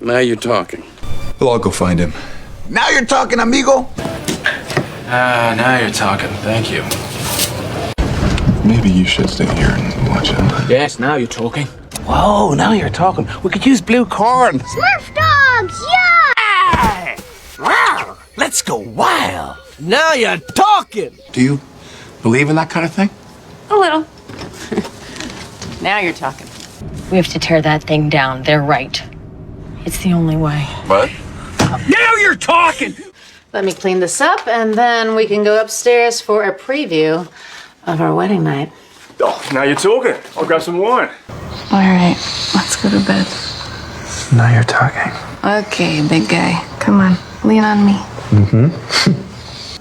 Now you're talking. Well, I'll go find him. Now you're talking, amigo. Now you're talking. Thank you. Maybe you should stay here and watch him. Yes, now you're talking. Whoa, now you're talking. We could use blue corn. Smurf dogs, yeah! Wow, let's go wild. Now you're talking! Do you believe in that kind of thing? A little. Now you're talking. We have to tear that thing down. They're right. It's the only way. What? Now you're talking! Let me clean this up, and then we can go upstairs for a preview of our wedding night. Oh, now you're talking. I'll grab some wine. All right, let's go to bed. Now you're talking. Okay, big guy. Come on, lean on me.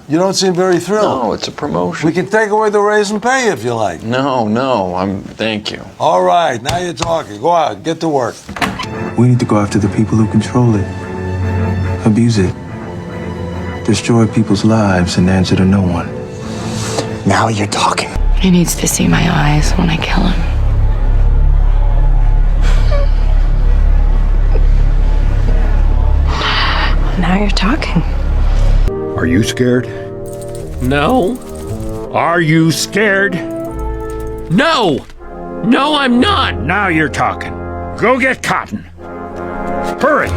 You don't seem very thrilled. No, it's a promotion. We can take away the raise and pay if you like. No, thank you. All right, now you're talking. Go out, get to work. We need to go after the people who control it, abuse it, destroy people's lives, and answer to no one. Now you're talking. He needs to see my eyes when I kill him. Now you're talking. Are you scared? No. Are you scared? No! No, I'm not! Now you're talking. Go get Cotton. Hurry!